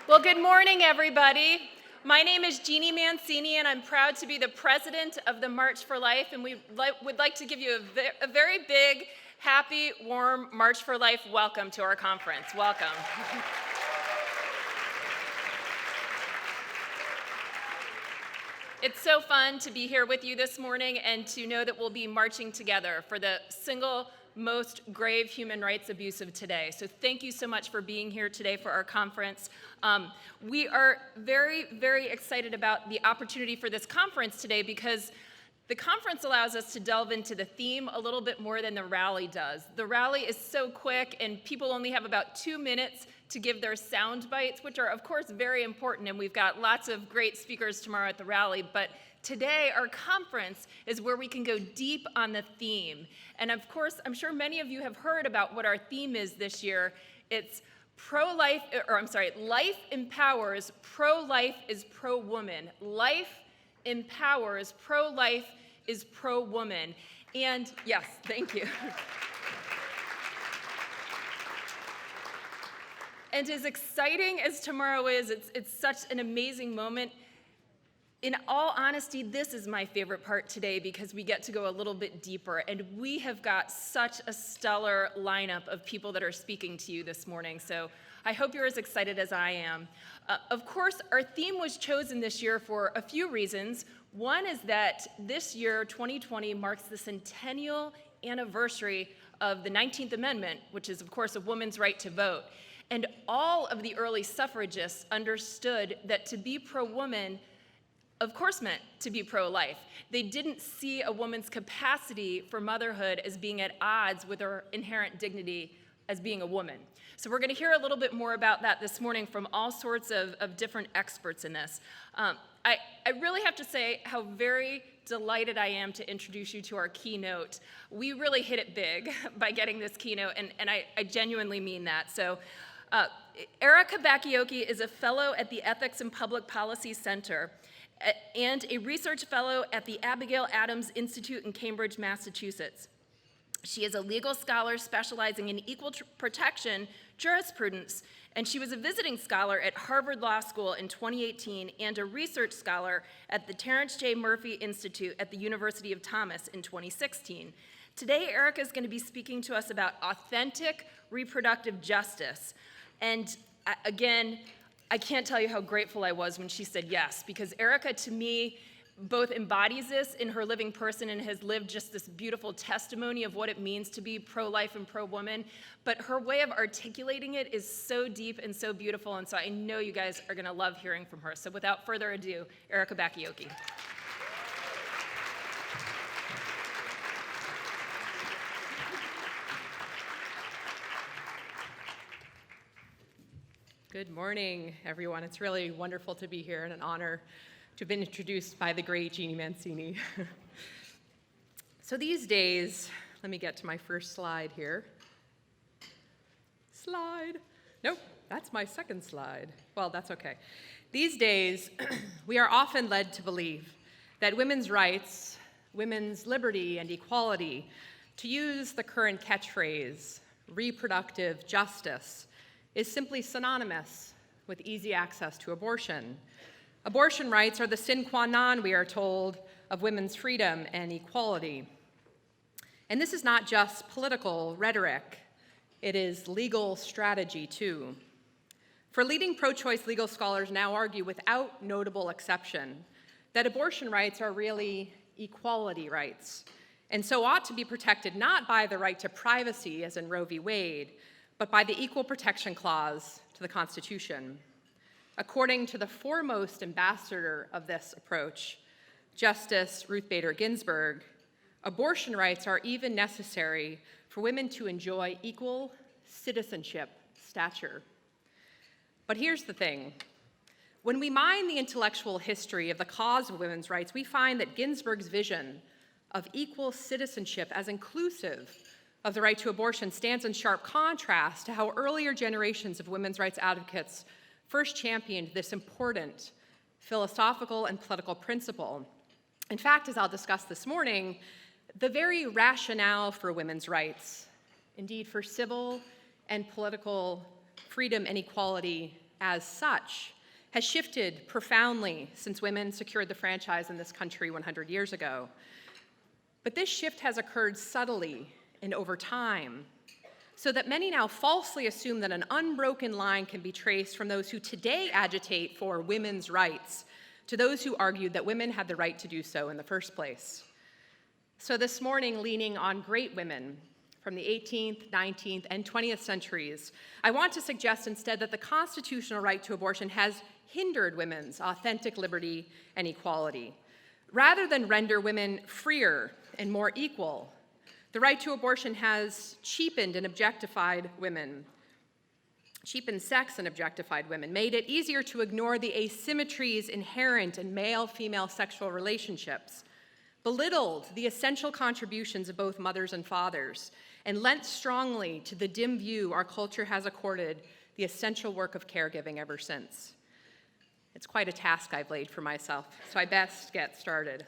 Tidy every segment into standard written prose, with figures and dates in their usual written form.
Well, good morning, everybody. My name is Jeannie Mancini, and I'm proud to be the president of the March for Life, and we would like to give you a very big, happy, warm March for Life welcome to our conference. Welcome. It's so fun to be here with you this morning and to know that we'll be marching together for the single most grave human rights abuse of today. So thank you so much for being here today for our conference. We are very, very excited about the opportunity for this conference today because the conference allows us to delve into the theme a little bit more than the rally does. The rally is so quick and people only have about 2 minutes to give their sound bites, which are of course very important, and we've got lots of great speakers tomorrow at the rally, but today our conference is where we can go deep on the theme. And of course, I'm sure many of you have heard about what our theme is this year. It's life empowers, pro-life is pro-woman. Life empowers, pro-life is pro-woman. And yes, thank you. And as exciting as tomorrow is, it's such an amazing moment. In all honesty, this is my favorite part today because we get to go a little bit deeper, and we have got such a stellar lineup of people that are speaking to you this morning, so I hope you're as excited as I am. Of course, our theme was chosen this year for a few reasons. One is that this year, 2020, marks the centennial anniversary of the 19th Amendment, which is, of course, a woman's right to vote. And all of the early suffragists understood that to be pro-woman of course meant to be pro-life. They didn't see a woman's capacity for motherhood as being at odds with her inherent dignity as being a woman. So we're going to hear a little bit more about that this morning from all sorts of different experts in this. I really have to say how very delighted I am to introduce you to our keynote. We really hit it big by getting this keynote, and I genuinely mean that. So Erika Bachiochi is a fellow at the Ethics and Public Policy Center and a research fellow at the Abigail Adams Institute in Cambridge, Massachusetts. She is a legal scholar specializing in equal protection jurisprudence, and she was a visiting scholar at Harvard Law School in 2018 and a research scholar at the Terrence J. MurphyInstitute at the University of Thomas in 2016. Today, Erika is going to be speaking to us about authentic reproductive justice. And again, I can't tell you how grateful I was when she said yes, because Erika, to me, both embodies this in her living person and has lived just this beautiful testimony of what it means to be pro-life and pro-woman, but her way of articulating it is so deep and so beautiful, and so I know you guys are going to love hearing from her. So without further ado, Erika Bachiochi. Good morning, everyone. It's really wonderful to be here and an honor to have been introduced by the great Jeannie Mancini. So these days, let me get to my first slide here. Nope, that's my second slide. Well, that's okay. These days, we are often led to believe that women's rights, women's liberty and equality, to use the current catchphrase, reproductive justice, is simply synonymous with easy access to abortion. Abortion rights are the sine qua non, we are told, of women's freedom and equality. And this is not just political rhetoric, it is legal strategy too. For leading pro-choice legal scholars now argue without notable exception that abortion rights are really equality rights, and so ought to be protected not by the right to privacy, as in Roe v. Wade, but by the Equal Protection Clause to the Constitution. According to the foremost ambassador of this approach, Justice Ruth Bader Ginsburg, abortion rights are even necessary for women to enjoy equal citizenship stature. But here's the thing. When we mine the intellectual history of the cause of women's rights, we find that Ginsburg's vision of equal citizenship as inclusive of the right to abortion stands in sharp contrast to how earlier generations of women's rights advocates first championed this important philosophical and political principle. In fact, as I'll discuss this morning, the very rationale for women's rights, indeed for civil and political freedom and equality as such has shifted profoundly since women secured the franchise in this country 100 years ago. But this shift has occurred subtly and over time, so that many now falsely assume that an unbroken line can be traced from those who today agitate for women's rights to those who argued that women had the right to do so in the first place. So this morning, leaning on great women from the 18th, 19th, and 20th centuries, I want to suggest instead that the constitutional right to abortion has hindered women's authentic liberty and equality. Rather than render women freer and more equal, the right to abortion has cheapened and objectified women, cheapened sex and objectified women, made it easier to ignore the asymmetries inherent in male-female sexual relationships, belittled the essential contributions of both mothers and fathers, and lent strongly to the dim view our culture has accorded the essential work of caregiving ever since. It's quite a task I've laid for myself, so I best get started.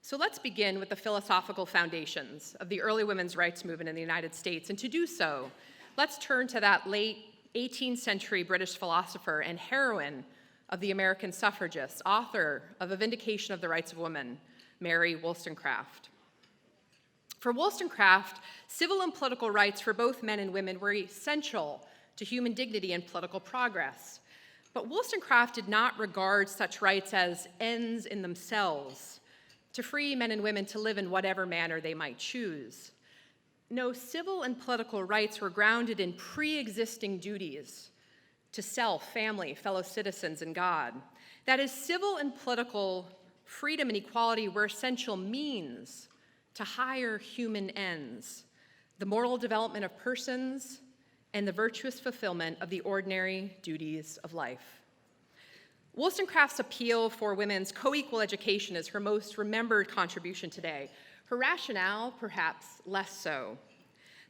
So let's begin with the philosophical foundations of the early women's rights movement in the United States. And to do so, let's turn to that late 18th century British philosopher and heroine of the American suffragists, author of A Vindication of the Rights of Women, Mary Wollstonecraft. For Wollstonecraft, civil and political rights for both men and women were essential to human dignity and political progress. But Wollstonecraft did not regard such rights as ends in themselves, to free men and women to live in whatever manner they might choose. No, civil and political rights were grounded in pre-existing duties to self, family, fellow citizens, and God. That is, civil and political freedom and equality were essential means to higher human ends, the moral development of persons, and the virtuous fulfillment of the ordinary duties of life. Wollstonecraft's appeal for women's co-equal education is her most remembered contribution today. Her rationale, perhaps less so.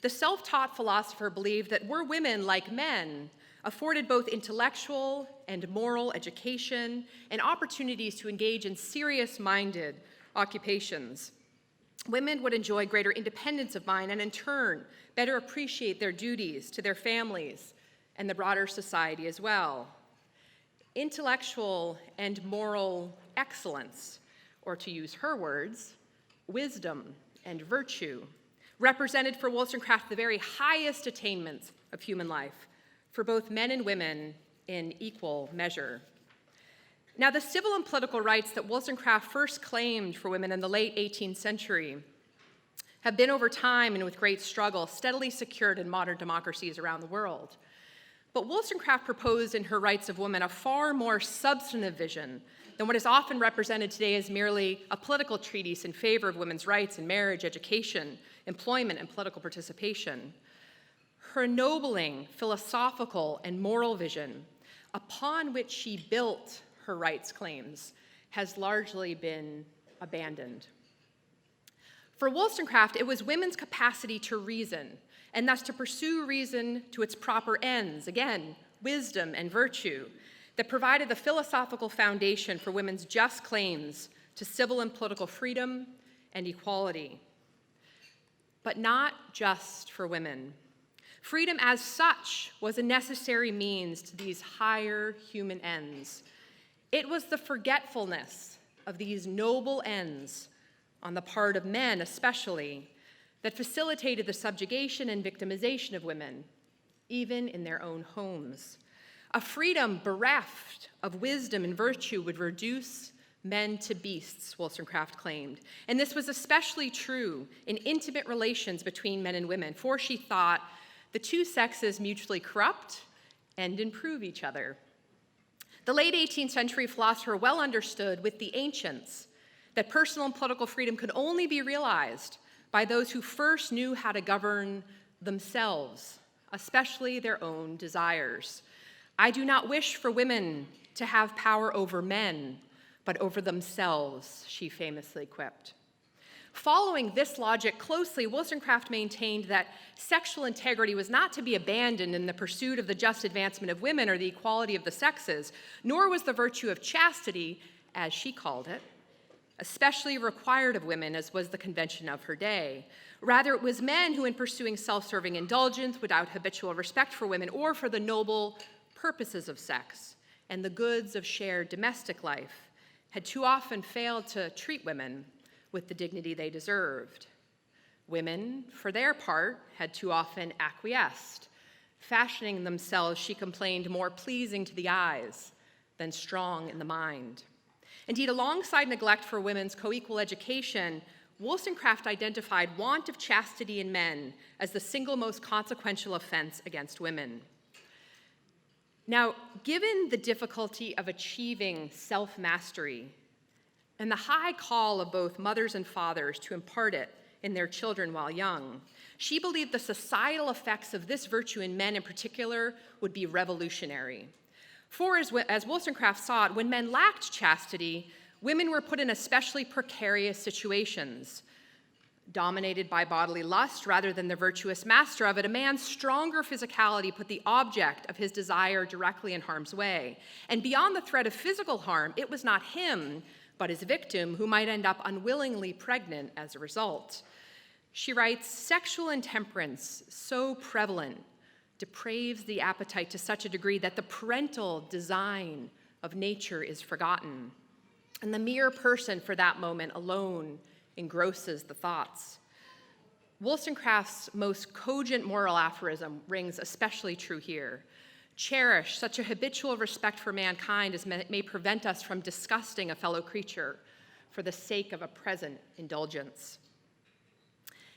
The self-taught philosopher believed that were women like men afforded both intellectual and moral education and opportunities to engage in serious-minded occupations, women would enjoy greater independence of mind and, in turn, better appreciate their duties to their families and the broader society as well. Intellectual and moral excellence, or to use her words, wisdom and virtue, represented for Wollstonecraft the very highest attainments of human life for both men and women in equal measure. Now, the civil and political rights that Wollstonecraft first claimed for women in the late 18th century have been over time and with great struggle steadily secured in modern democracies around the world. But Wollstonecraft proposed in her Rights of Women a far more substantive vision than what is often represented today as merely a political treatise in favor of women's rights in marriage, education, employment, and political participation. Her ennobling philosophical and moral vision, upon which she built her rights claims, has largely been abandoned. For Wollstonecraft, it was women's capacity to reason, and thus to pursue reason to its proper ends, again, wisdom and virtue, that provided the philosophical foundation for women's just claims to civil and political freedom and equality. But not just for women. Freedom as such was a necessary means to these higher human ends. It was the forgetfulness of these noble ends on the part of men especially that facilitated the subjugation and victimization of women, even in their own homes. A freedom bereft of wisdom and virtue would reduce men to beasts, Wollstonecraft claimed. And this was especially true in intimate relations between men and women, for she thought the two sexes mutually corrupt and improve each other. The late 18th century philosopher well understood with the ancients that personal and political freedom could only be realized by those who first knew how to govern themselves, especially their own desires. I do not wish for women to have power over men, but over themselves, she famously quipped. Following this logic closely, Wollstonecraft maintained that sexual integrity was not to be abandoned in the pursuit of the just advancement of women or the equality of the sexes, nor was the virtue of chastity, as she called it, especially required of women, as was the convention of her day. Rather, it was men who, in pursuing self-serving indulgence without habitual respect for women or for the noble purposes of sex and the goods of shared domestic life, had too often failed to treat women with the dignity they deserved. Women, for their part, had too often acquiesced, fashioning themselves, she complained, more pleasing to the eyes than strong in the mind. Indeed, alongside neglect for women's co-equal education, Wollstonecraft identified want of chastity in men as the single most consequential offense against women. Now, given the difficulty of achieving self-mastery and the high call of both mothers and fathers to impart it in their children while young, she believed the societal effects of this virtue in men in particular would be revolutionary. For as Wollstonecraft saw it, when men lacked chastity, women were put in especially precarious situations. Dominated by bodily lust rather than the virtuous master of it, a man's stronger physicality put the object of his desire directly in harm's way. And beyond the threat of physical harm, it was not him, but his victim, who might end up unwillingly pregnant as a result. She writes, "Sexual intemperance, so prevalent, depraves the appetite to such a degree that the parental design of nature is forgotten, and the mere person for that moment alone engrosses the thoughts." Wollstonecraft's most cogent moral aphorism rings especially true here. Cherish such a habitual respect for mankind as may prevent us from disgusting a fellow creature for the sake of a present indulgence.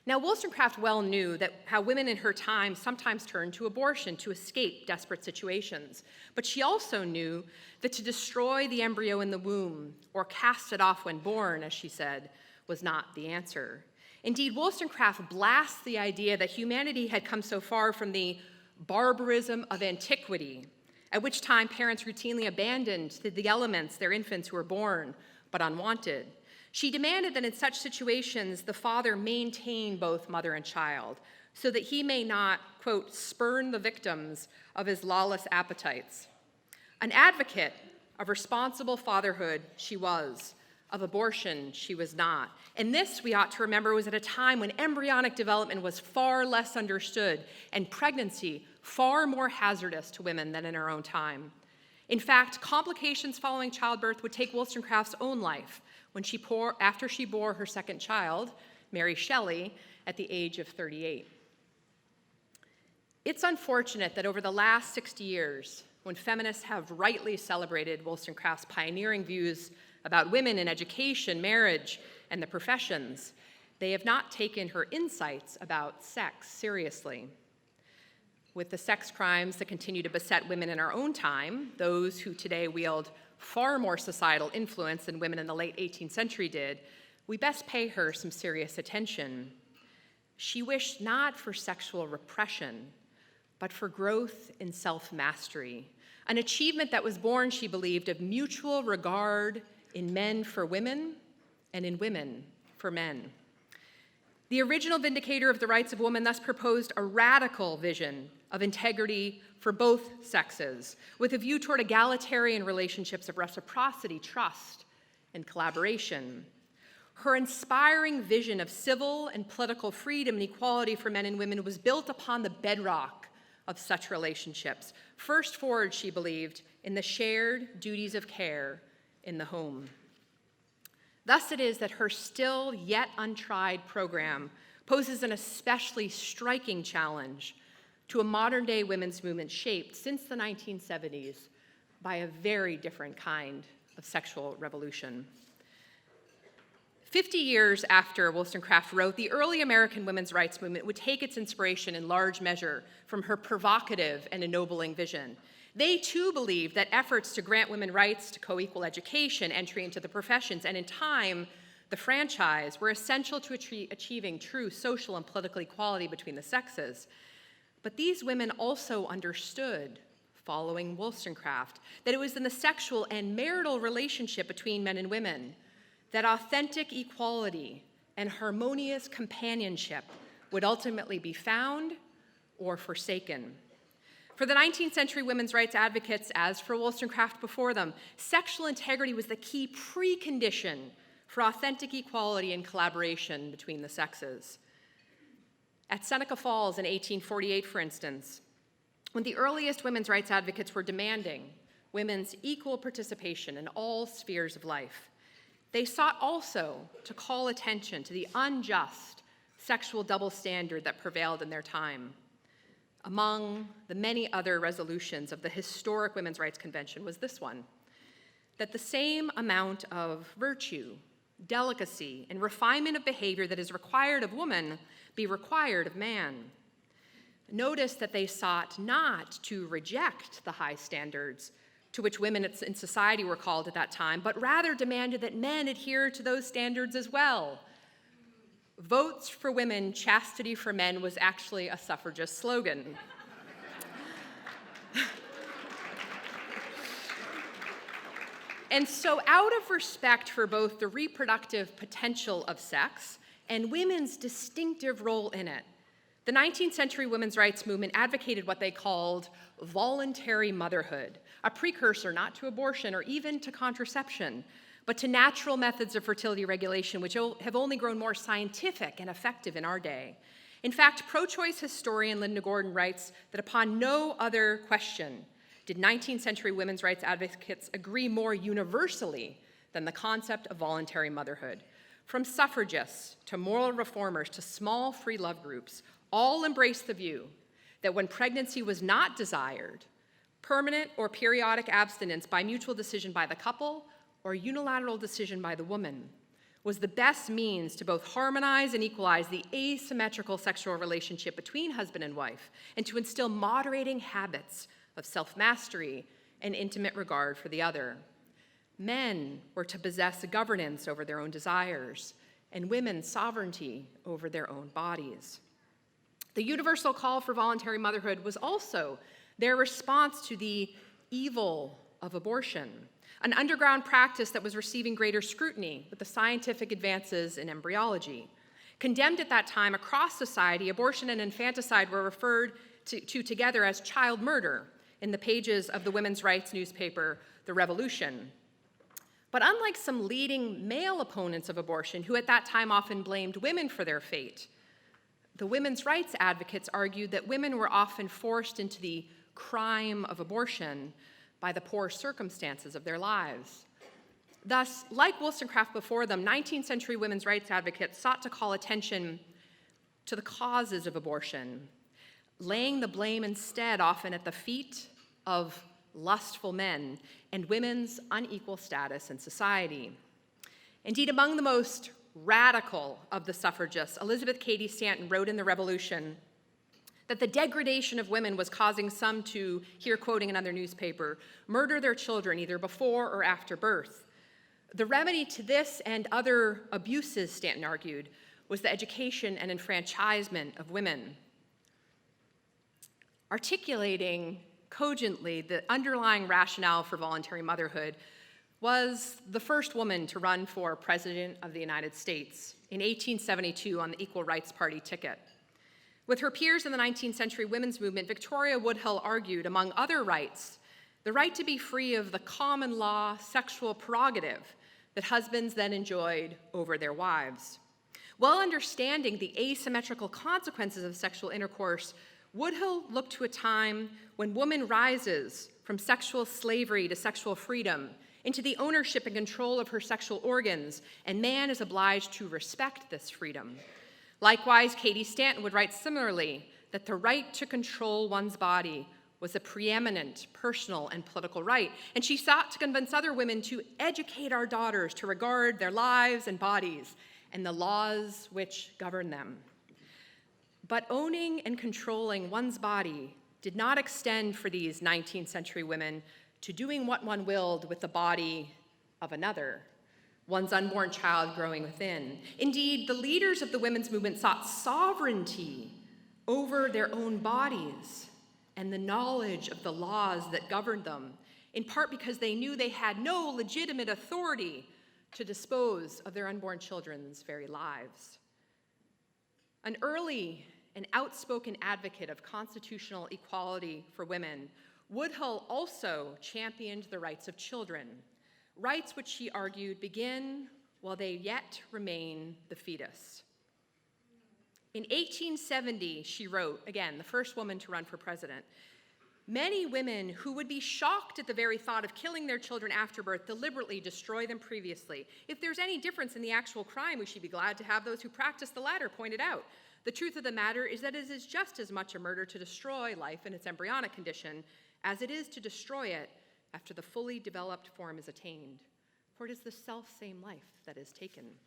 Now, Wollstonecraft well knew that how women in her time sometimes turned to abortion to escape desperate situations, but she also knew that to destroy the embryo in the womb, or cast it off when born, as she said, was not the answer. Indeed, Wollstonecraft blasts the idea that humanity had come so far from the barbarism of antiquity, at which time parents routinely abandoned to the elements their infants who were born but unwanted. She demanded that in such situations, the father maintain both mother and child so that he may not, quote, spurn the victims of his lawless appetites. An advocate of responsible fatherhood she was, of abortion she was not. And this, we ought to remember, was at a time when embryonic development was far less understood and pregnancy far more hazardous to women than in her own time. In fact, complications following childbirth would take Wollstonecraft's own life when after she bore her second child, Mary Shelley, at the age of 38. It's unfortunate that over the last 60 years, when feminists have rightly celebrated Wollstonecraft's pioneering views about women in education, marriage, and the professions, they have not taken her insights about sex seriously. With the sex crimes that continue to beset women in our own time, those who today wield far more societal influence than women in the late 18th century did, we best pay her some serious attention. She wished not for sexual repression, but for growth in self-mastery, an achievement that was born, she believed, of mutual regard in men for women and in women for men. The original vindicator of the rights of women thus proposed a radical vision of integrity for both sexes, with a view toward egalitarian relationships of reciprocity, trust, and collaboration. Her inspiring vision of civil and political freedom and equality for men and women was built upon the bedrock of such relationships, first forged, she believed, in the shared duties of care in the home. Thus it is that her still yet untried program poses an especially striking challenge to a modern-day women's movement shaped since the 1970s by a very different kind of sexual revolution. 50 years after Wollstonecraft wrote, the early American women's rights movement would take its inspiration in large measure from her provocative and ennobling vision. They too believed that efforts to grant women rights to co-equal education, entry into the professions, and in time, the franchise were essential to achieving true social and political equality between the sexes. But these women also understood, following Wollstonecraft, that it was in the sexual and marital relationship between men and women that authentic equality and harmonious companionship would ultimately be found or forsaken. For the 19th century women's rights advocates, as for Wollstonecraft before them, sexual integrity was the key precondition for authentic equality and collaboration between the sexes. At Seneca Falls in 1848, for instance, when the earliest women's rights advocates were demanding women's equal participation in all spheres of life, they sought also to call attention to the unjust sexual double standard that prevailed in their time. Among the many other resolutions of the historic Women's Rights Convention was this one, that the same amount of virtue, delicacy, and refinement of behavior that is required of woman be required of man. Notice that they sought not to reject the high standards to which women in society were called at that time, but rather demanded that men adhere to those standards as well. Votes for women, chastity for men was actually a suffragist slogan. And so, out of respect for both the reproductive potential of sex and women's distinctive role in it, the 19th century women's rights movement advocated what they called voluntary motherhood, a precursor not to abortion or even to contraception, but to natural methods of fertility regulation, which have only grown more scientific and effective in our day. In fact, pro-choice historian Linda Gordon writes that upon no other question did 19th century women's rights advocates agree more universally than the concept of voluntary motherhood. From suffragists to moral reformers to small free love groups, all embraced the view that when pregnancy was not desired, permanent or periodic abstinence by mutual decision by the couple or unilateral decision by the woman was the best means to both harmonize and equalize the asymmetrical sexual relationship between husband and wife and to instill moderating habits of self-mastery and intimate regard for the other. Men were to possess governance over their own desires and women sovereignty over their own bodies. The universal call for voluntary motherhood was also their response to the evil of abortion, an underground practice that was receiving greater scrutiny with the scientific advances in embryology. Condemned at that time across society, abortion and infanticide were referred to together as child murder in the pages of the women's rights newspaper, The Revolution. But unlike some leading male opponents of abortion, who at that time often blamed women for their fate, the women's rights advocates argued that women were often forced into the crime of abortion by the poor circumstances of their lives. Thus, like Wollstonecraft before them, 19th century women's rights advocates sought to call attention to the causes of abortion, laying the blame instead often at the feet of lustful men and women's unequal status in society. Indeed, among the most radical of the suffragists, Elizabeth Cady Stanton wrote in The Revolution that the degradation of women was causing some to, here quoting another newspaper, murder their children either before or after birth. The remedy to this and other abuses, Stanton argued, was the education and enfranchisement of women. Articulating cogently the underlying rationale for voluntary motherhood was the first woman to run for President of the United States in 1872 on the Equal Rights Party ticket. With her peers in the 19th century women's movement, Victoria Woodhull argued, among other rights, the right to be free of the common law sexual prerogative that husbands then enjoyed over their wives. Well understanding the asymmetrical consequences of sexual intercourse, Woodhull looked to a time when woman rises from sexual slavery to sexual freedom into the ownership and control of her sexual organs, and man is obliged to respect this freedom. Likewise, Cady Stanton would write similarly that the right to control one's body was a preeminent personal and political right, and she sought to convince other women to educate our daughters to regard their lives and bodies and the laws which govern them. But owning and controlling one's body did not extend for these 19th century women to doing what one willed with the body of another, one's unborn child growing within. Indeed, the leaders of the women's movement sought sovereignty over their own bodies and the knowledge of the laws that governed them, in part because they knew they had no legitimate authority to dispose of their unborn children's very lives. An early and outspoken advocate of constitutional equality for women, Woodhull also championed the rights of children, rights which she argued begin while they yet remain the fetus. In 1870, she wrote, again, the first woman to run for president, "Many women who would be shocked at the very thought of killing their children after birth deliberately destroy them previously. If there's any difference in the actual crime, we should be glad to have those who practice the latter pointed out. The truth of the matter is that it is just as much a murder to destroy life in its embryonic condition as it is to destroy it after the fully developed form is attained, for it is the self-same life that is taken."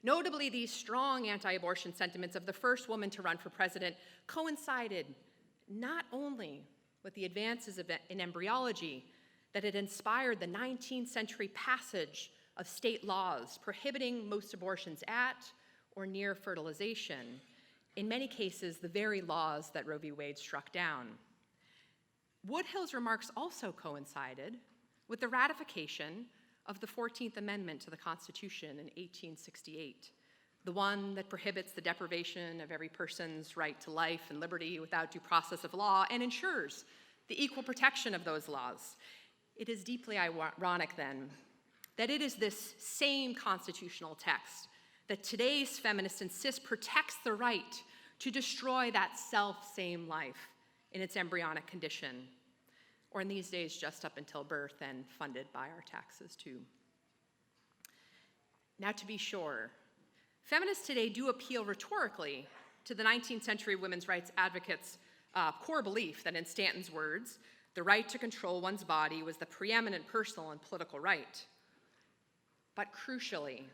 Notably, these strong anti-abortion sentiments of the first woman to run for president coincided not only with the advances in embryology that had inspired the 19th century passage of state laws prohibiting most abortions at or near fertilization, in many cases the very laws that Roe v. Wade struck down. Woodhill's remarks also coincided with the ratification of the 14th Amendment to the Constitution in 1868, the one that prohibits the deprivation of every person's right to life and liberty without due process of law and ensures the equal protection of those laws. It is deeply ironic, then, that it is this same constitutional text that today's feminists insist protects the right to destroy that self-same life in its embryonic condition, or in these days, just up until birth and funded by our taxes, too. Now, to be sure, feminists today do appeal rhetorically to the 19th century women's rights advocates' core belief that, in Stanton's words, the right to control one's body was the preeminent personal and political right. But crucially,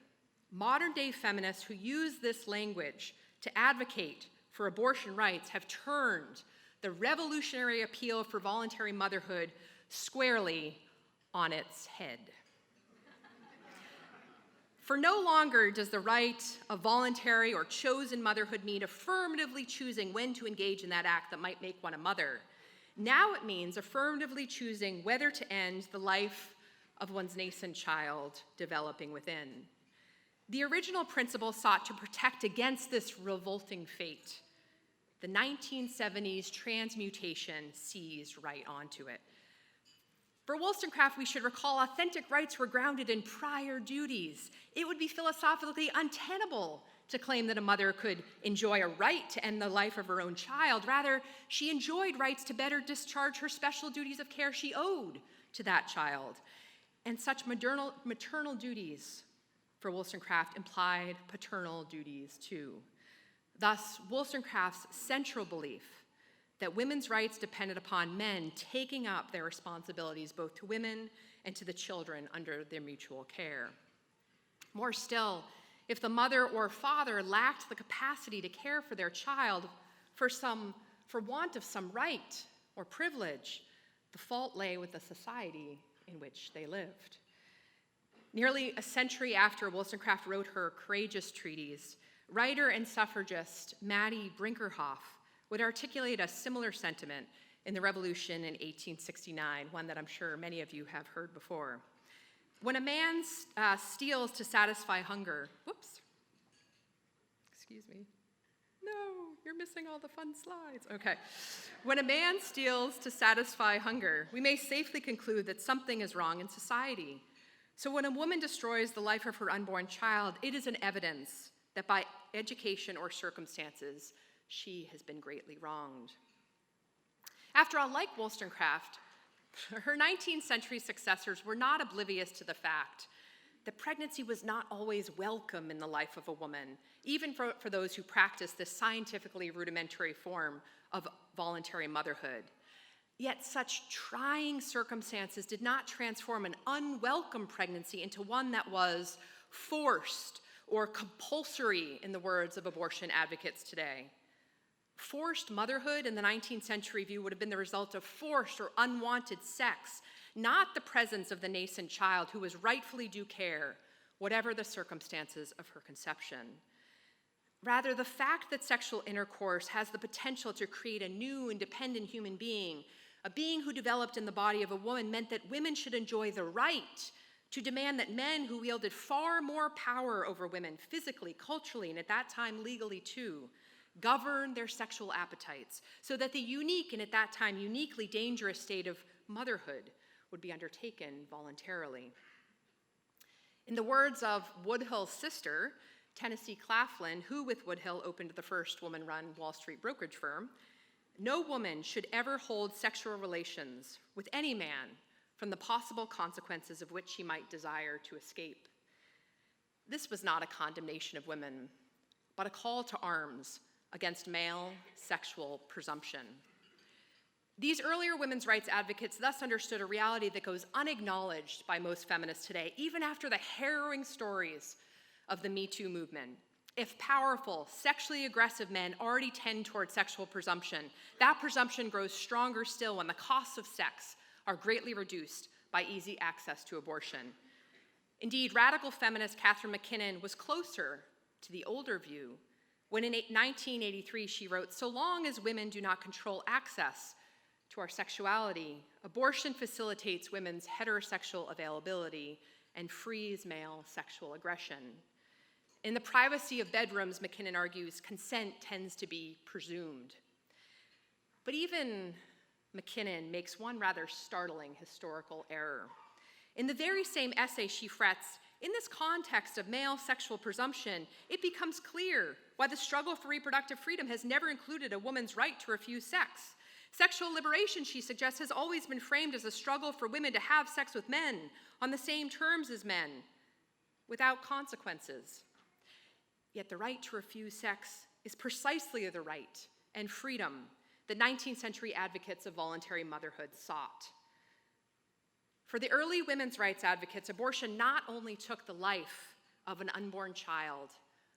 modern-day feminists who use this language to advocate for abortion rights have turned the revolutionary appeal for voluntary motherhood squarely on its head. For no longer does the right of voluntary or chosen motherhood mean affirmatively choosing when to engage in that act that might make one a mother. Now it means affirmatively choosing whether to end the life of one's nascent child developing within. The original principle sought to protect against this revolting fate. The 1970s transmutation seized right onto it. For Wollstonecraft, we should recall authentic rights were grounded in prior duties. It would be philosophically untenable to claim that a mother could enjoy a right to end the life of her own child. Rather, she enjoyed rights to better discharge her special duties of care she owed to that child. And such maternal duties for Wollstonecraft implied paternal duties too. Thus, Wollstonecraft's central belief that women's rights depended upon men taking up their responsibilities both to women and to the children under their mutual care. More still, if the mother or father lacked the capacity to care for their child for want of some right or privilege, the fault lay with the society in which they lived. Nearly a century after Wollstonecraft wrote her courageous treatise, writer and suffragist Maddie Brinkerhoff would articulate a similar sentiment in the Revolution in 1869, one that I'm sure many of you have heard before. When a man steals to satisfy hunger, whoops, excuse me. No, you're missing all the fun slides. Okay. When a man steals to satisfy hunger, we may safely conclude that something is wrong in society. So when a woman destroys the life of her unborn child, it is an evidence that by education or circumstances, she has been greatly wronged. After all, like Wollstonecraft, her 19th century successors were not oblivious to the fact that pregnancy was not always welcome in the life of a woman, even for those who practiced this scientifically rudimentary form of voluntary motherhood. Yet such trying circumstances did not transform an unwelcome pregnancy into one that was forced or compulsory, in the words of abortion advocates today. Forced motherhood in the 19th century view would have been the result of forced or unwanted sex, not the presence of the nascent child who was rightfully due care, whatever the circumstances of her conception. Rather, the fact that sexual intercourse has the potential to create a new, independent human being, a being who developed in the body of a woman, meant that women should enjoy the right to demand that men who wielded far more power over women, physically, culturally, and at that time legally too, govern their sexual appetites, so that the unique and at that time uniquely dangerous state of motherhood would be undertaken voluntarily. In the words of Woodhill's sister, Tennessee Claflin, who with Woodhull opened the first woman-run Wall Street brokerage firm, no woman should ever hold sexual relations with any man from the possible consequences of which she might desire to escape. This was not a condemnation of women, but a call to arms against male sexual presumption. These earlier women's rights advocates thus understood a reality that goes unacknowledged by most feminists today, even after the harrowing stories of the Me Too movement. If powerful, sexually aggressive men already tend toward sexual presumption, that presumption grows stronger still when the costs of sex are greatly reduced by easy access to abortion. Indeed, radical feminist Catherine MacKinnon was closer to the older view when in 1983 she wrote, "So long as women do not control access to our sexuality, abortion facilitates women's heterosexual availability and frees male sexual aggression." In the privacy of bedrooms, MacKinnon argues, consent tends to be presumed. But even MacKinnon makes one rather startling historical error. In the very same essay, she frets, in this context of male sexual presumption, it becomes clear why the struggle for reproductive freedom has never included a woman's right to refuse sex. Sexual liberation, she suggests, has always been framed as a struggle for women to have sex with men on the same terms as men, without consequences. Yet the right to refuse sex is precisely the right and freedom that 19th century advocates of voluntary motherhood sought. For the early women's rights advocates, abortion not only took the life of an unborn child,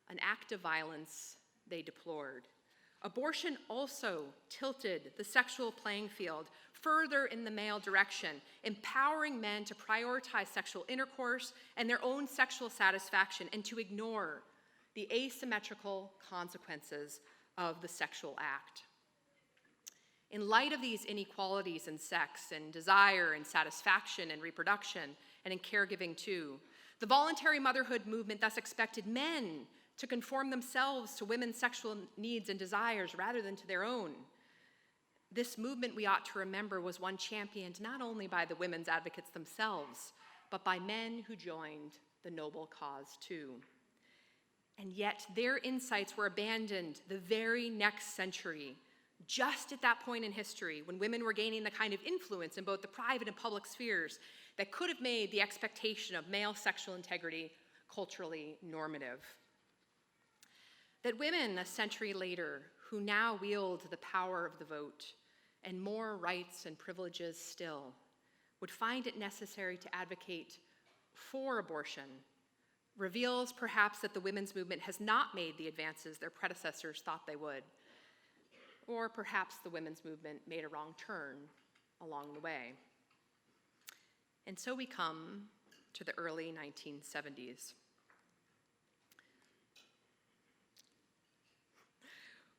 an act of violence they deplored. Abortion also tilted the sexual playing field further in the male direction, empowering men to prioritize sexual intercourse and their own sexual satisfaction and to ignore the asymmetrical consequences of the sexual act. In light of these inequalities in sex and desire and satisfaction and reproduction and in caregiving too, the voluntary motherhood movement thus expected men to conform themselves to women's sexual needs and desires rather than to their own. This movement, we ought to remember, was one championed not only by the women's advocates themselves, but by men who joined the noble cause too. And yet their insights were abandoned the very next century, just at that point in history when women were gaining the kind of influence in both the private and public spheres that could have made the expectation of male sexual integrity culturally normative. That women a century later, who now wield the power of the vote and more rights and privileges still, would find it necessary to advocate for abortion reveals perhaps that the women's movement has not made the advances their predecessors thought they would. Or perhaps the women's movement made a wrong turn along the way. And so we come to the early 1970s.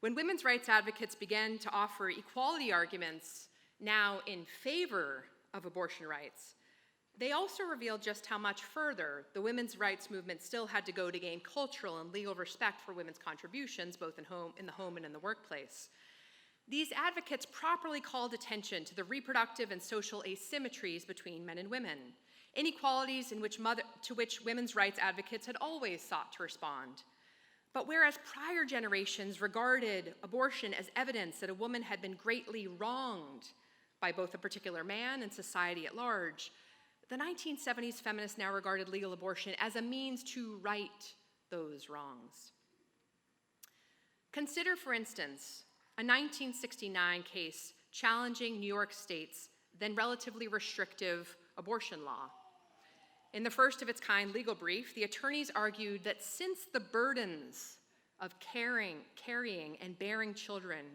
When women's rights advocates began to offer equality arguments now in favor of abortion rights, they also revealed just how much further the women's rights movement still had to go to gain cultural and legal respect for women's contributions, both in the home and in the workplace. These advocates properly called attention to the reproductive and social asymmetries between men and women, inequalities to which women's rights advocates had always sought to respond. But whereas prior generations regarded abortion as evidence that a woman had been greatly wronged by both a particular man and society at large, the 1970s feminists now regarded legal abortion as a means to right those wrongs. Consider, for instance, a 1969 case challenging New York State's then relatively restrictive abortion law. In the first of its kind legal brief, the attorneys argued that since the burdens of carrying and bearing children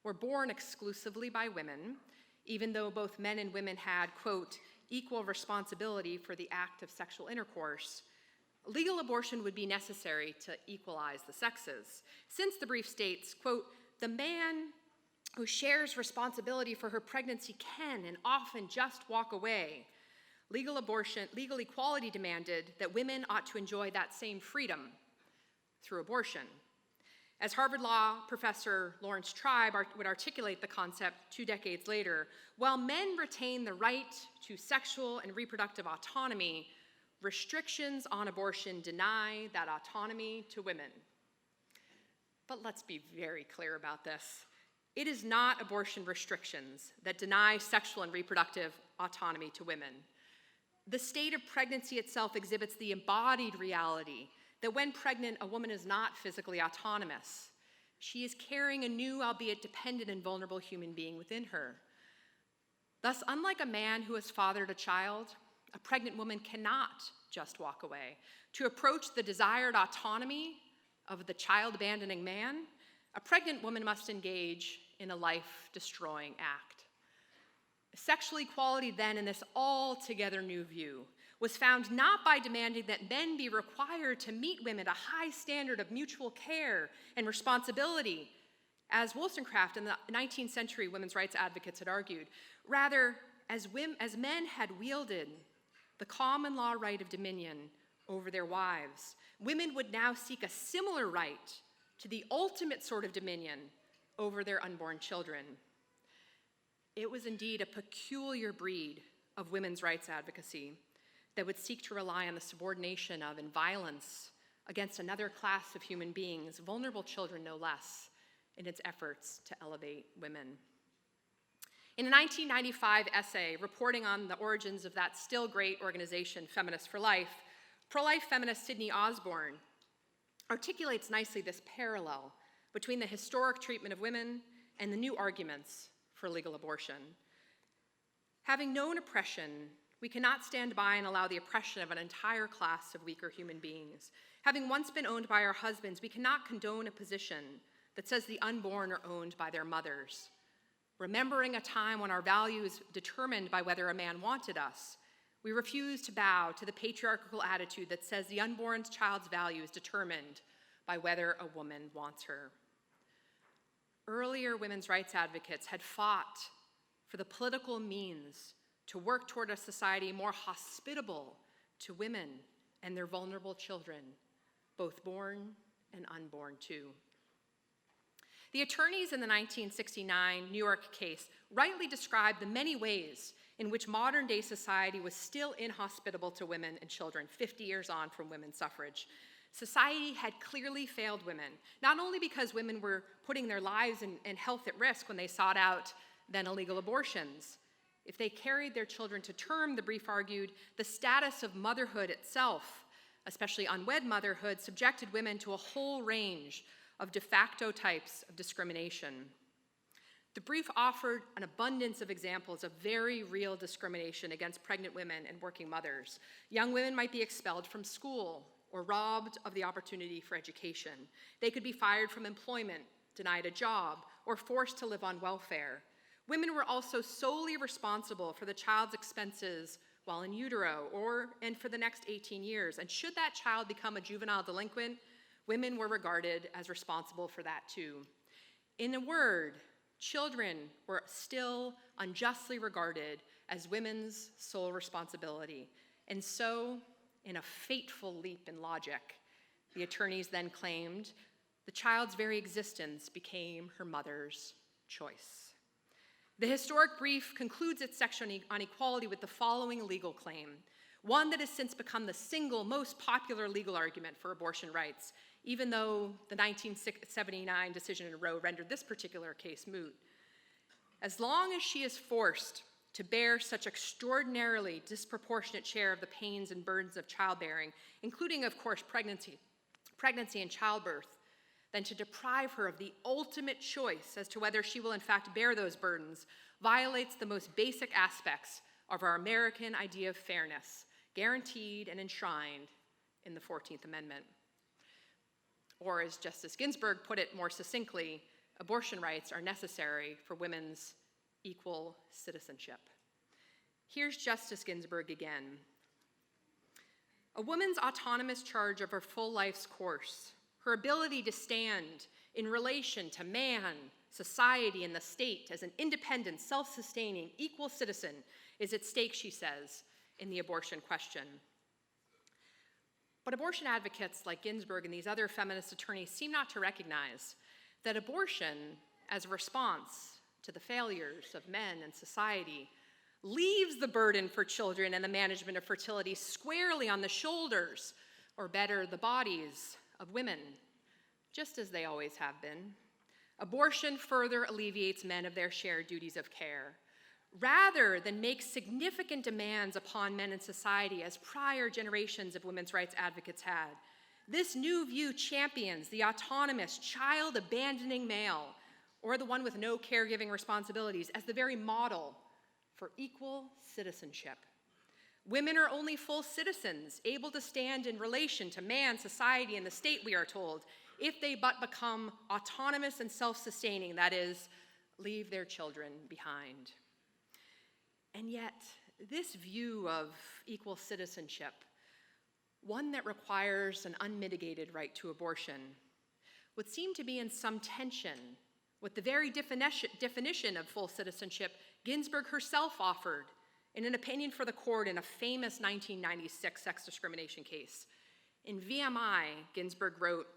were borne exclusively by women, even though both men and women had, quote, equal responsibility for the act of sexual intercourse, legal abortion would be necessary to equalize the sexes. Since the brief states, quote, the man who shares responsibility for her pregnancy can and often just walk away. Legal equality demanded that women ought to enjoy that same freedom through abortion. As Harvard Law professor Lawrence Tribe would articulate the concept 2 decades later, while men retain the right to sexual and reproductive autonomy, restrictions on abortion deny that autonomy to women. But let's be very clear about this. It is not abortion restrictions that deny sexual and reproductive autonomy to women. The state of pregnancy itself exhibits the embodied reality that when pregnant, a woman is not physically autonomous. She is carrying a new, albeit dependent and vulnerable human being within her. Thus, unlike a man who has fathered a child, a pregnant woman cannot just walk away. To approach the desired autonomy of the child-abandoning man, a pregnant woman must engage in a life-destroying act. Sexual equality then, in this altogether new view, was found not by demanding that men be required to meet women at a high standard of mutual care and responsibility, as Wollstonecraft and the 19th century women's rights advocates had argued. Rather, as men had wielded the common law right of dominion over their wives, women would now seek a similar right to the ultimate sort of dominion over their unborn children. It was indeed a peculiar breed of women's rights advocacy that would seek to rely on the subordination of and violence against another class of human beings, vulnerable children no less, in its efforts to elevate women. In a 1995 essay reporting on the origins of that still great organization, Feminists for Life, pro-life feminist Sydney Osborne articulates nicely this parallel between the historic treatment of women and the new arguments for legal abortion. Having known oppression, we cannot stand by and allow the oppression of an entire class of weaker human beings. Having once been owned by our husbands, we cannot condone a position that says the unborn are owned by their mothers. Remembering a time when our value is determined by whether a man wanted us, we refuse to bow to the patriarchal attitude that says the unborn child's value is determined by whether a woman wants her. Earlier women's rights advocates had fought for the political means to work toward a society more hospitable to women and their vulnerable children, both born and unborn too. The attorneys in the 1969 New York case rightly described the many ways in which modern-day society was still inhospitable to women and children 50 years on from women's suffrage. Society had clearly failed women, not only because women were putting their lives and health at risk when they sought out then illegal abortions. If they carried their children to term, the brief argued, the status of motherhood itself, especially unwed motherhood, subjected women to a whole range of de facto types of discrimination. The brief offered an abundance of examples of very real discrimination against pregnant women and working mothers. Young women might be expelled from school or robbed of the opportunity for education. They could be fired from employment, denied a job, or forced to live on welfare. Women were also solely responsible for the child's expenses while in utero and for the next 18 years. And should that child become a juvenile delinquent, women were regarded as responsible for that too. In a word, children were still unjustly regarded as women's sole responsibility. And so, in a fateful leap in logic, the attorneys then claimed the child's very existence became her mother's choice. The historic brief concludes its section on equality with the following legal claim, one that has since become the single most popular legal argument for abortion rights, even though the 1979 decision in Roe rendered this particular case moot. As long as she is forced to bear such extraordinarily disproportionate share of the pains and burdens of childbearing, including, of course, pregnancy and childbirth, than to deprive her of the ultimate choice as to whether she will in fact bear those burdens, violates the most basic aspects of our American idea of fairness, guaranteed and enshrined in the 14th Amendment. Or as Justice Ginsburg put it more succinctly, abortion rights are necessary for women's equal citizenship. Here's Justice Ginsburg again. A woman's autonomous charge of her full life's course, her ability to stand in relation to man, society, and the state as an independent, self-sustaining, equal citizen is at stake, she says, in the abortion question. But abortion advocates like Ginsburg and these other feminist attorneys seem not to recognize that abortion, as a response to the failures of men and society, leaves the burden for children and the management of fertility squarely on the shoulders, or better, the bodies of women, just as they always have been. Abortion further alleviates men of their shared duties of care, rather than make significant demands upon men in society as prior generations of women's rights advocates had. This new view champions the autonomous, child-abandoning male, or the one with no caregiving responsibilities, as the very model for equal citizenship. Women are only full citizens, able to stand in relation to man, society, and the state, we are told, if they but become autonomous and self-sustaining, that is, leave their children behind. And yet, this view of equal citizenship, one that requires an unmitigated right to abortion, would seem to be in some tension with the very definition of full citizenship Ginsburg herself offered in an opinion for the court in a famous 1996 sex discrimination case. In VMI, Ginsburg wrote,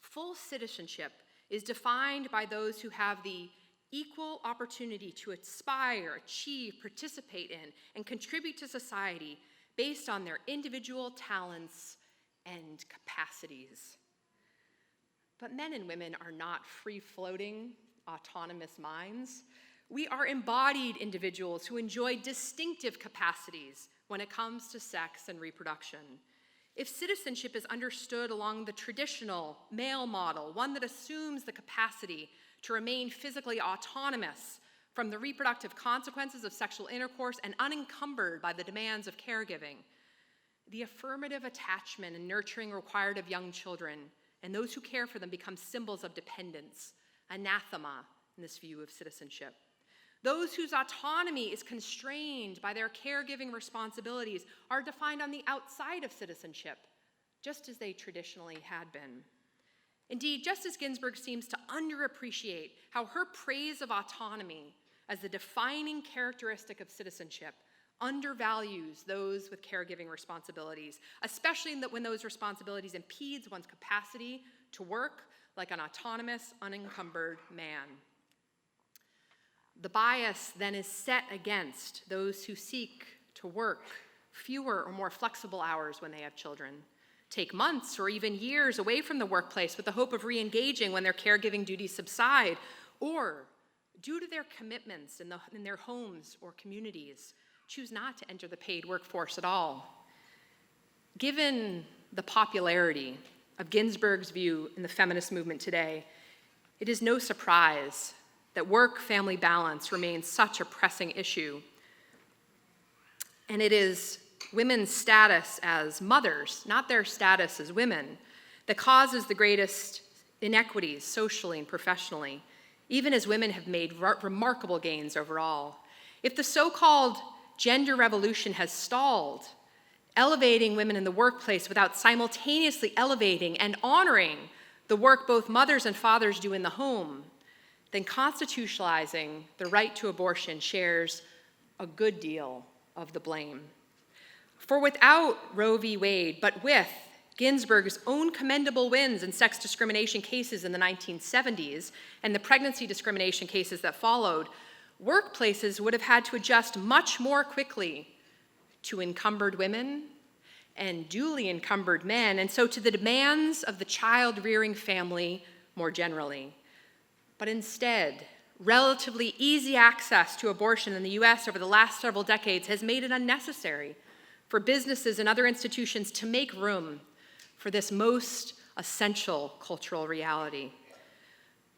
"Full citizenship is defined by those who have the equal opportunity to aspire, achieve, participate in, and contribute to society based on their individual talents and capacities." But men and women are not free-floating, autonomous minds. We are embodied individuals who enjoy distinctive capacities when it comes to sex and reproduction. If citizenship is understood along the traditional male model, one that assumes the capacity to remain physically autonomous from the reproductive consequences of sexual intercourse and unencumbered by the demands of caregiving, the affirmative attachment and nurturing required of young children and those who care for them become symbols of dependence, anathema in this view of citizenship. Those whose autonomy is constrained by their caregiving responsibilities are defined on the outside of citizenship, just as they traditionally had been. Indeed, Justice Ginsburg seems to underappreciate how her praise of autonomy as the defining characteristic of citizenship undervalues those with caregiving responsibilities, especially when those responsibilities impedes one's capacity to work like an autonomous, unencumbered man. The bias then is set against those who seek to work fewer or more flexible hours when they have children, take months or even years away from the workplace with the hope of re-engaging when their caregiving duties subside, or due to their commitments in their homes or communities, choose not to enter the paid workforce at all. Given the popularity of Ginsburg's view in the feminist movement today, it is no surprise that work-family balance remains such a pressing issue. And it is women's status as mothers, not their status as women, that causes the greatest inequities socially and professionally, even as women have made remarkable gains overall. If the so-called gender revolution has stalled, elevating women in the workplace without simultaneously elevating and honoring the work both mothers and fathers do in the home, then constitutionalizing the right to abortion shares a good deal of the blame. For without Roe v. Wade, but with Ginsburg's own commendable wins in sex discrimination cases in the 1970s and the pregnancy discrimination cases that followed, workplaces would have had to adjust much more quickly to encumbered women and duly encumbered men, and so to the demands of the child-rearing family more generally. But instead, relatively easy access to abortion in the US over the last several decades has made it unnecessary for businesses and other institutions to make room for this most essential cultural reality.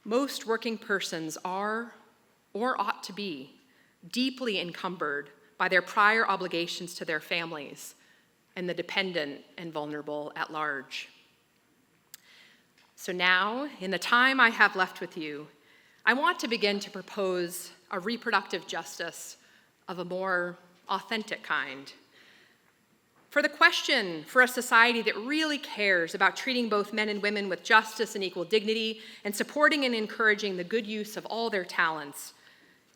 Most working persons are, or ought to be, deeply encumbered by their prior obligations to their families and the dependent and vulnerable at large. So now, in the time I have left with you, I want to begin to propose a reproductive justice of a more authentic kind. For the question for a society that really cares about treating both men and women with justice and equal dignity and supporting and encouraging the good use of all their talents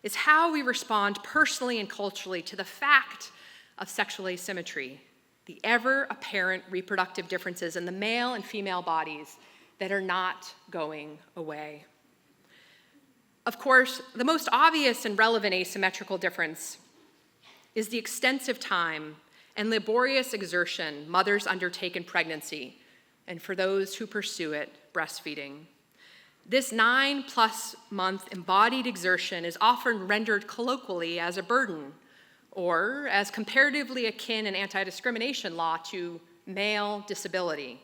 is how we respond personally and culturally to the fact of sexual asymmetry, the ever-apparent reproductive differences in the male and female bodies that are not going away. Of course, the most obvious and relevant asymmetrical difference is the extensive time and laborious exertion mothers undertake in pregnancy, and for those who pursue it, breastfeeding. This 9+ month embodied exertion is often rendered colloquially as a burden, or as comparatively akin in anti-discrimination law to male disability.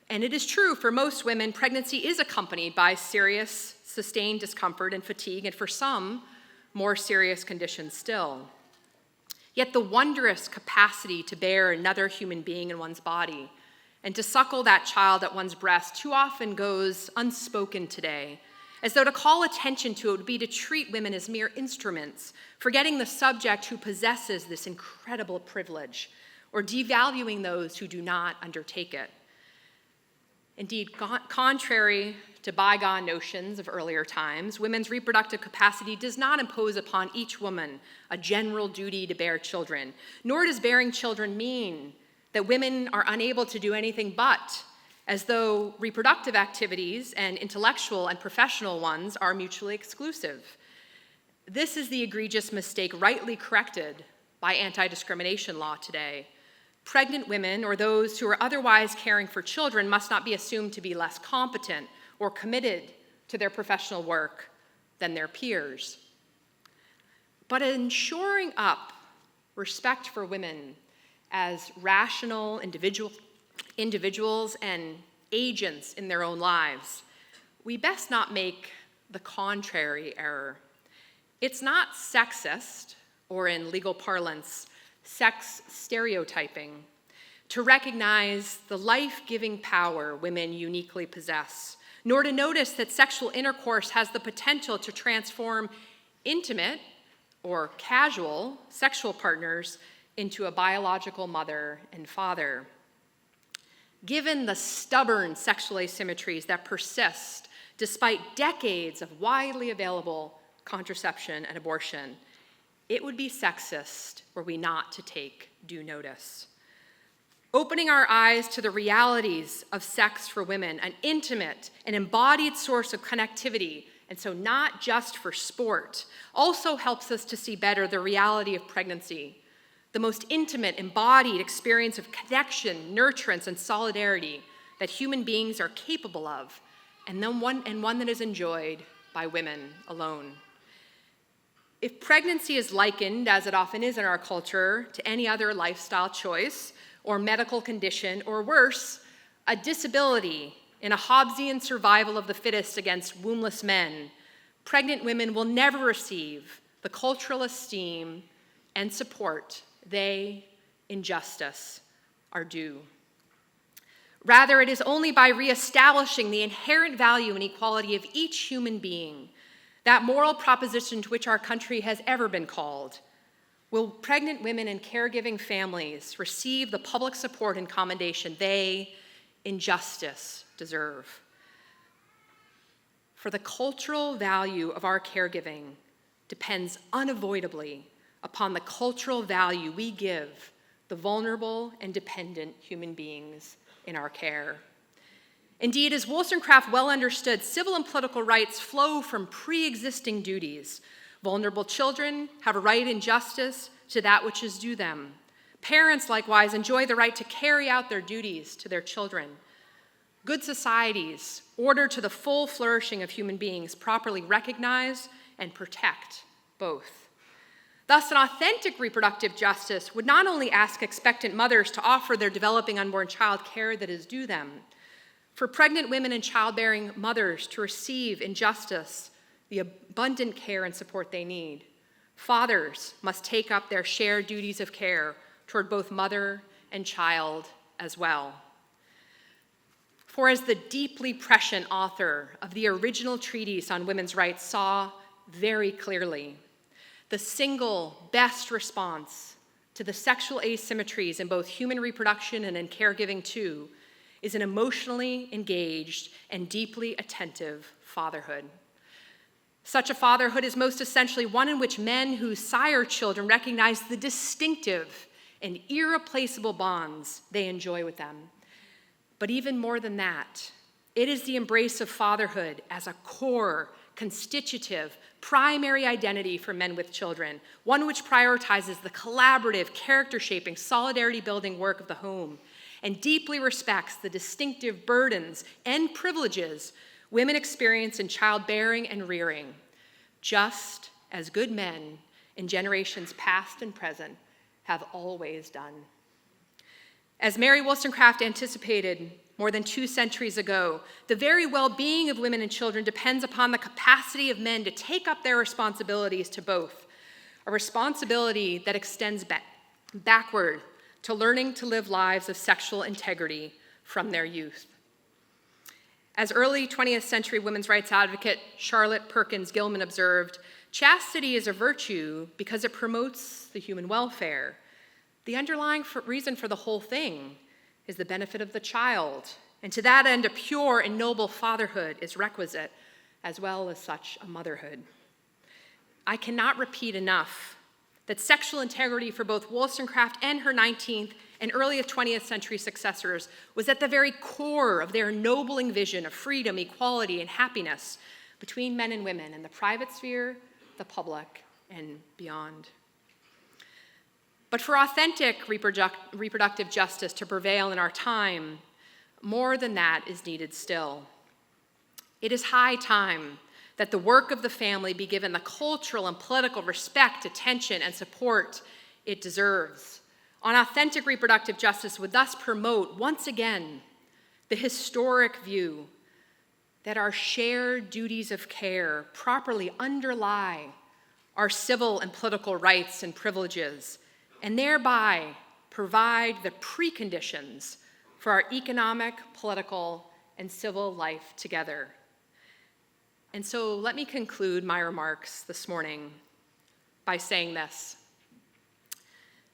And it is true for most women, pregnancy is accompanied by serious, sustained discomfort and fatigue, and for some, more serious conditions still. Yet the wondrous capacity to bear another human being in one's body and to suckle that child at one's breast too often goes unspoken today, as though to call attention to it would be to treat women as mere instruments, forgetting the subject who possesses this incredible privilege, or devaluing those who do not undertake it. Indeed, contrary to bygone notions of earlier times, women's reproductive capacity does not impose upon each woman a general duty to bear children, nor does bearing children mean that women are unable to do anything but, as though reproductive activities and intellectual and professional ones are mutually exclusive. This is the egregious mistake rightly corrected by anti-discrimination law today. Pregnant women or those who are otherwise caring for children must not be assumed to be less competent or committed to their professional work than their peers. But in shoring up respect for women as rational individuals and agents in their own lives, we best not make the contrary error. It's not sexist, or in legal parlance, sex stereotyping, to recognize the life-giving power women uniquely possess, nor to notice that sexual intercourse has the potential to transform intimate or casual sexual partners into a biological mother and father. Given the stubborn sexual asymmetries that persist despite decades of widely available contraception and abortion, it would be sexist were we not to take due notice. Opening our eyes to the realities of sex for women, an intimate and embodied source of connectivity, and so not just for sport, also helps us to see better the reality of pregnancy, the most intimate, embodied experience of connection, nurturance, and solidarity that human beings are capable of, and one that is enjoyed by women alone. If pregnancy is likened, as it often is in our culture, to any other lifestyle choice or medical condition, or worse, a disability in a Hobbesian survival of the fittest against wombless men, pregnant women will never receive the cultural esteem and support they, in justice, are due. Rather, it is only by reestablishing the inherent value and equality of each human being, that moral proposition to which our country has ever been called, will pregnant women and caregiving families receive the public support and commendation they, in justice, deserve. For the cultural value of our caregiving depends unavoidably upon the cultural value we give the vulnerable and dependent human beings in our care. Indeed, as Wollstonecraft well understood, civil and political rights flow from pre-existing duties. Vulnerable children have a right in justice to that which is due them. Parents, likewise, enjoy the right to carry out their duties to their children. Good societies, order to the full flourishing of human beings, properly recognize and protect both. Thus, an authentic reproductive justice would not only ask expectant mothers to offer their developing unborn child care that is due them, for pregnant women and childbearing mothers to receive in justice the abundant care and support they need. Fathers must take up their shared duties of care toward both mother and child as well. For as the deeply prescient author of the original treatise on women's rights saw very clearly, the single best response to the sexual asymmetries in both human reproduction and in caregiving too is an emotionally engaged and deeply attentive fatherhood. Such a fatherhood is most essentially one in which men who sire children recognize the distinctive and irreplaceable bonds they enjoy with them. But even more than that, it is the embrace of fatherhood as a core, constitutive, primary identity for men with children, one which prioritizes the collaborative, character-shaping, solidarity-building work of the home, and deeply respects the distinctive burdens and privileges women experience in childbearing and rearing, just as good men in generations past and present have always done. As Mary Wollstonecraft anticipated more than 2 centuries ago, the very well-being of women and children depends upon the capacity of men to take up their responsibilities to both, a responsibility that extends backward to learning to live lives of sexual integrity from their youth. As early 20th century women's rights advocate Charlotte Perkins Gilman observed, chastity is a virtue because it promotes the human welfare. The underlying reason for the whole thing is the benefit of the child, and to that end, a pure and noble fatherhood is requisite, as well as such a motherhood. I cannot repeat enough that sexual integrity for both Wollstonecraft and her 19th and early 20th century successors was at the very core of their ennobling vision of freedom, equality, and happiness between men and women in the private sphere, the public, and beyond. But for authentic reproductive justice to prevail in our time, more than that is needed still. It is high time that the work of the family be given the cultural and political respect, attention, and support it deserves. On authentic reproductive justice would thus promote, once again, the historic view that our shared duties of care properly underlie our civil and political rights and privileges, and thereby provide the preconditions for our economic, political, and civil life together. And so let me conclude my remarks this morning by saying this.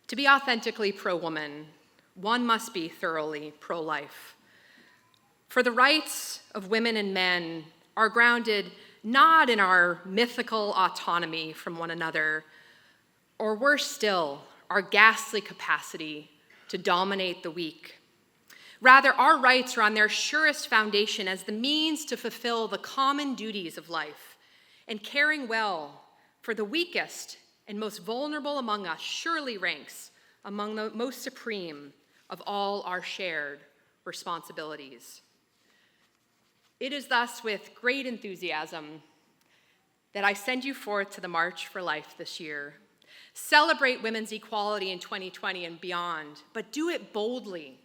To be authentically pro-woman, one must be thoroughly pro-life. For the rights of women and men are grounded not in our mythical autonomy from one another, or worse still, our ghastly capacity to dominate the weak. Rather, our rights are on their surest foundation as the means to fulfill the common duties of life, and caring well for the weakest and most vulnerable among us surely ranks among the most supreme of all our shared responsibilities. It is thus with great enthusiasm that I send you forth to the March for Life this year. Celebrate women's equality in 2020 and beyond, but do it boldly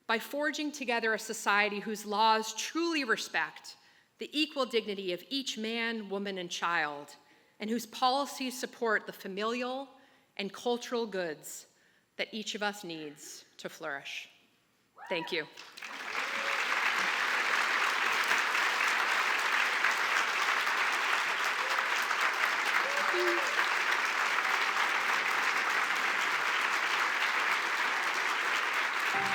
by forging together a society whose laws truly respect the equal dignity of each man, woman, and child, and whose policies support the familial and cultural goods that each of us needs to flourish. Thank you.